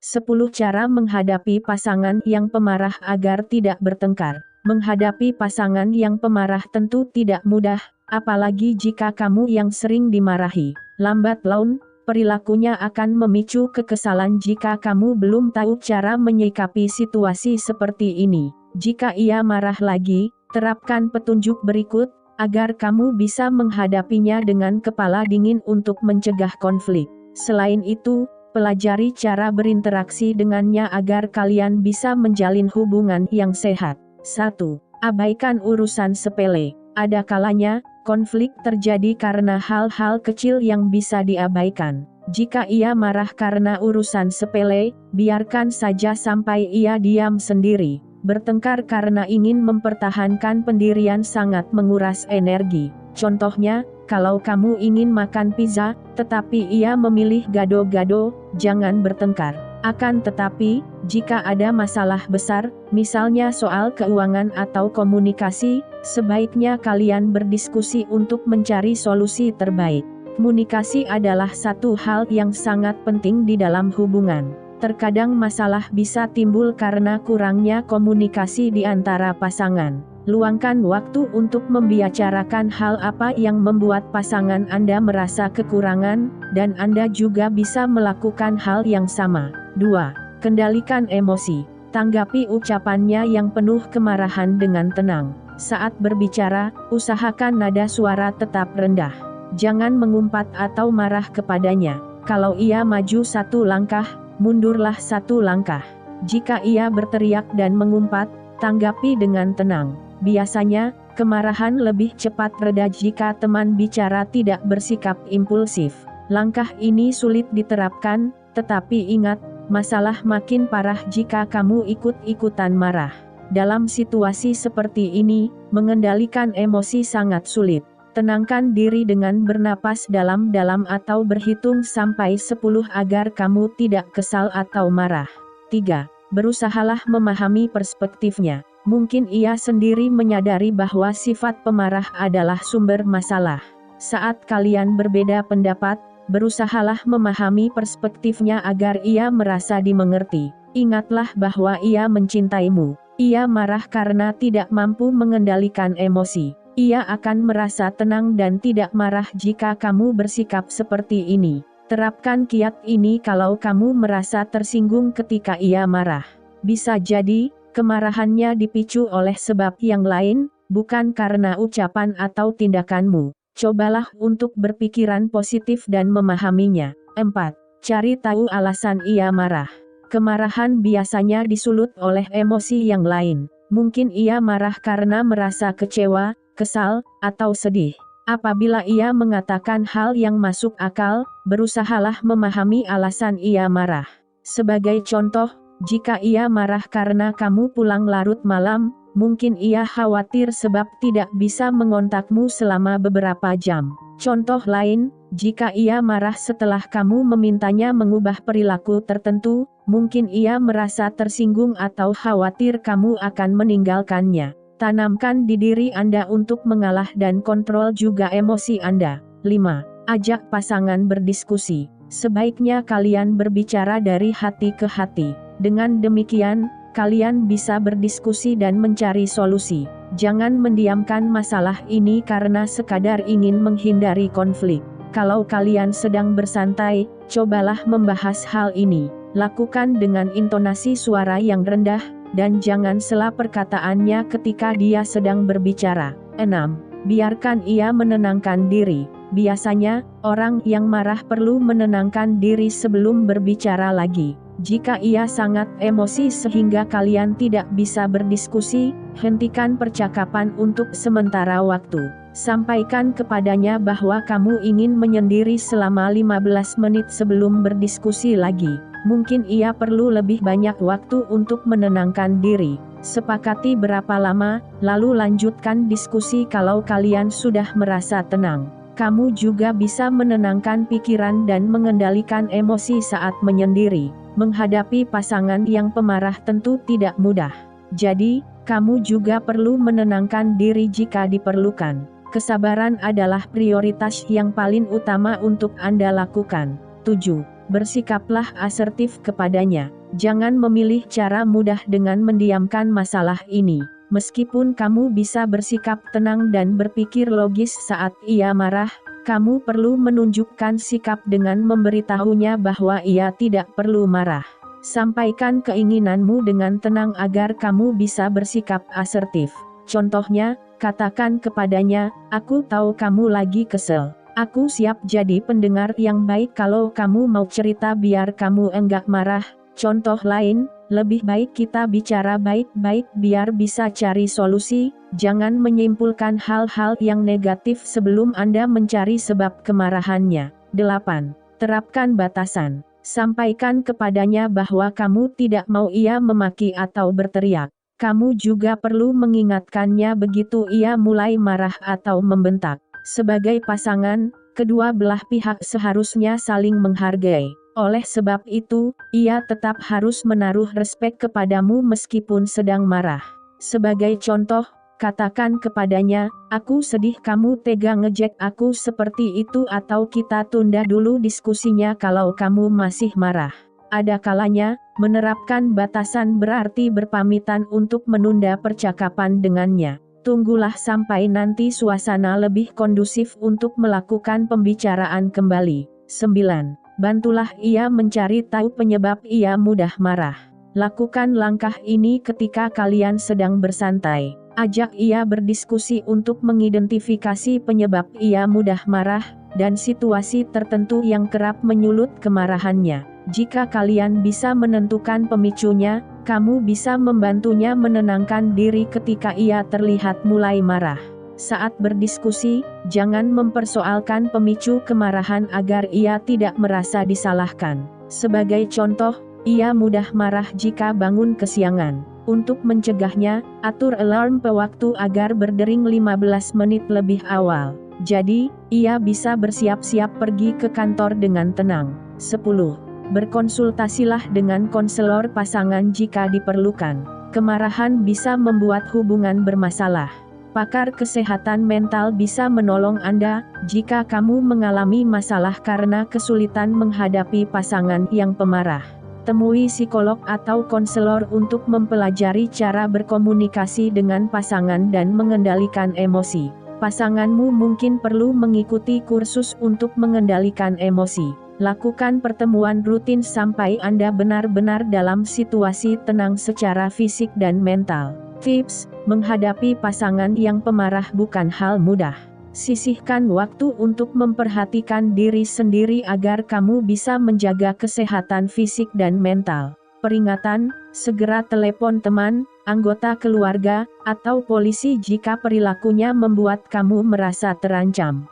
10 cara menghadapi pasangan yang pemarah agar tidak bertengkar. Menghadapi pasangan yang pemarah tentu tidak mudah, apalagi jika kamu yang sering dimarahi. Lambat laun, perilakunya akan memicu kekesalan jika kamu belum tahu cara menyikapi situasi seperti ini. Jika ia marah lagi, terapkan petunjuk berikut, agar kamu bisa menghadapinya dengan kepala dingin untuk mencegah konflik. Selain itu, pelajari cara berinteraksi dengannya agar kalian bisa menjalin hubungan yang sehat. 1. Abaikan urusan sepele. Ada kalanya, konflik terjadi karena hal-hal kecil yang bisa diabaikan. Jika ia marah karena urusan sepele, biarkan saja sampai ia diam sendiri. Bertengkar karena ingin mempertahankan pendirian sangat menguras energi. Contohnya, kalau kamu ingin makan pizza, tetapi ia memilih gado-gado, jangan bertengkar. Akan tetapi, jika ada masalah besar, misalnya soal keuangan atau komunikasi, sebaiknya kalian berdiskusi untuk mencari solusi terbaik. Komunikasi adalah satu hal yang sangat penting di dalam hubungan. Terkadang masalah bisa timbul karena kurangnya komunikasi di antara pasangan. Luangkan waktu untuk membicarakan hal apa yang membuat pasangan Anda merasa kekurangan, dan Anda juga bisa melakukan hal yang sama. 2. Kendalikan emosi. Tanggapi ucapannya yang penuh kemarahan dengan tenang. Saat berbicara, usahakan nada suara tetap rendah. Jangan mengumpat atau marah kepadanya. Kalau ia maju satu langkah, mundurlah satu langkah. Jika ia berteriak dan mengumpat, tanggapi dengan tenang. Biasanya, kemarahan lebih cepat reda jika teman bicara tidak bersikap impulsif. Langkah ini sulit diterapkan, tetapi ingat, masalah makin parah jika kamu ikut-ikutan marah. Dalam situasi seperti ini, mengendalikan emosi sangat sulit. Tenangkan diri dengan bernapas dalam-dalam atau berhitung sampai 10 agar kamu tidak kesal atau marah. 3. Berusahalah memahami perspektifnya. Mungkin ia sendiri menyadari bahwa sifat pemarah adalah sumber masalah. Saat kalian berbeda pendapat, berusahalah memahami perspektifnya agar ia merasa dimengerti. Ingatlah bahwa ia mencintaimu. Ia marah karena tidak mampu mengendalikan emosi. Ia akan merasa tenang dan tidak marah jika kamu bersikap seperti ini. Terapkan kiat ini kalau kamu merasa tersinggung ketika ia marah. Bisa jadi, kemarahannya dipicu oleh sebab yang lain, bukan karena ucapan atau tindakanmu. Cobalah untuk berpikiran positif dan memahaminya. 4. Cari tahu alasan ia marah. Kemarahan biasanya disulut oleh emosi yang lain. Mungkin ia marah karena merasa kecewa, kesal, atau sedih. Apabila ia mengatakan hal yang masuk akal, berusahalah memahami alasan ia marah. Sebagai contoh, jika ia marah karena kamu pulang larut malam, mungkin ia khawatir sebab tidak bisa mengontakmu selama beberapa jam. Contoh lain, jika ia marah setelah kamu memintanya mengubah perilaku tertentu, mungkin ia merasa tersinggung atau khawatir kamu akan meninggalkannya. Tanamkan di diri Anda untuk mengalah dan kontrol juga emosi Anda. 5. Ajak pasangan berdiskusi. Sebaiknya kalian berbicara dari hati ke hati. Dengan demikian, kalian bisa berdiskusi dan mencari solusi. Jangan mendiamkan masalah ini karena sekadar ingin menghindari konflik. Kalau kalian sedang bersantai, cobalah membahas hal ini. Lakukan dengan intonasi suara yang rendah, dan jangan sela perkataannya ketika dia sedang berbicara. 6. Biarkan ia menenangkan diri. Biasanya, orang yang marah perlu menenangkan diri sebelum berbicara lagi. Jika ia sangat emosi sehingga kalian tidak bisa berdiskusi, hentikan percakapan untuk sementara waktu. Sampaikan kepadanya bahwa kamu ingin menyendiri selama 15 menit sebelum berdiskusi lagi. Mungkin ia perlu lebih banyak waktu untuk menenangkan diri. Sepakati berapa lama, lalu lanjutkan diskusi kalau kalian sudah merasa tenang. Kamu juga bisa menenangkan pikiran dan mengendalikan emosi saat menyendiri. Menghadapi pasangan yang pemarah tentu tidak mudah. Jadi, kamu juga perlu menenangkan diri jika diperlukan. Kesabaran adalah prioritas yang paling utama untuk Anda lakukan. 7. Bersikaplah asertif kepadanya. Jangan memilih cara mudah dengan mendiamkan masalah ini. Meskipun kamu bisa bersikap tenang dan berpikir logis saat ia marah, kamu perlu menunjukkan sikap dengan memberitahunya bahwa ia tidak perlu marah. Sampaikan keinginanmu dengan tenang agar kamu bisa bersikap asertif. Contohnya, katakan kepadanya, "Aku tahu kamu lagi kesel. Aku siap jadi pendengar yang baik kalau kamu mau cerita biar kamu enggak marah." Contoh lain, lebih baik kita bicara baik-baik biar bisa cari solusi, jangan menyimpulkan hal-hal yang negatif sebelum Anda mencari sebab kemarahannya. 8. Terapkan batasan. Sampaikan kepadanya bahwa kamu tidak mau ia memaki atau berteriak. Kamu juga perlu mengingatkannya begitu ia mulai marah atau membentak. Sebagai pasangan, kedua belah pihak seharusnya saling menghargai. Oleh sebab itu, ia tetap harus menaruh respek kepadamu meskipun sedang marah. Sebagai contoh, katakan kepadanya, "Aku sedih kamu tega ngejek aku seperti itu," atau "Kita tunda dulu diskusinya kalau kamu masih marah." Ada kalanya, menerapkan batasan berarti berpamitan untuk menunda percakapan dengannya. Tunggulah sampai nanti suasana lebih kondusif untuk melakukan pembicaraan kembali. 9. Bantulah ia mencari tahu penyebab ia mudah marah. Lakukan langkah ini ketika kalian sedang bersantai. Ajak ia berdiskusi untuk mengidentifikasi penyebab ia mudah marah, dan situasi tertentu yang kerap menyulut kemarahannya. Jika kalian bisa menentukan pemicunya, kamu bisa membantunya menenangkan diri ketika ia terlihat mulai marah. Saat berdiskusi, jangan mempersoalkan pemicu kemarahan agar ia tidak merasa disalahkan. Sebagai contoh, ia mudah marah jika bangun kesiangan. Untuk mencegahnya, atur alarm pewaktu agar berdering 15 menit lebih awal. Jadi, ia bisa bersiap-siap pergi ke kantor dengan tenang. 10. Berkonsultasilah dengan konselor pasangan jika diperlukan. Kemarahan bisa membuat hubungan bermasalah. Pakar kesehatan mental bisa menolong Anda jika kamu mengalami masalah karena kesulitan menghadapi pasangan yang pemarah. Temui psikolog atau konselor untuk mempelajari cara berkomunikasi dengan pasangan dan mengendalikan emosi. Pasanganmu mungkin perlu mengikuti kursus untuk mengendalikan emosi. Lakukan pertemuan rutin sampai Anda benar-benar dalam situasi tenang secara fisik dan mental. Tips: menghadapi pasangan yang pemarah bukan hal mudah. Sisihkan waktu untuk memperhatikan diri sendiri agar kamu bisa menjaga kesehatan fisik dan mental. Peringatan: segera telepon teman, anggota keluarga, atau polisi jika perilakunya membuat kamu merasa terancam.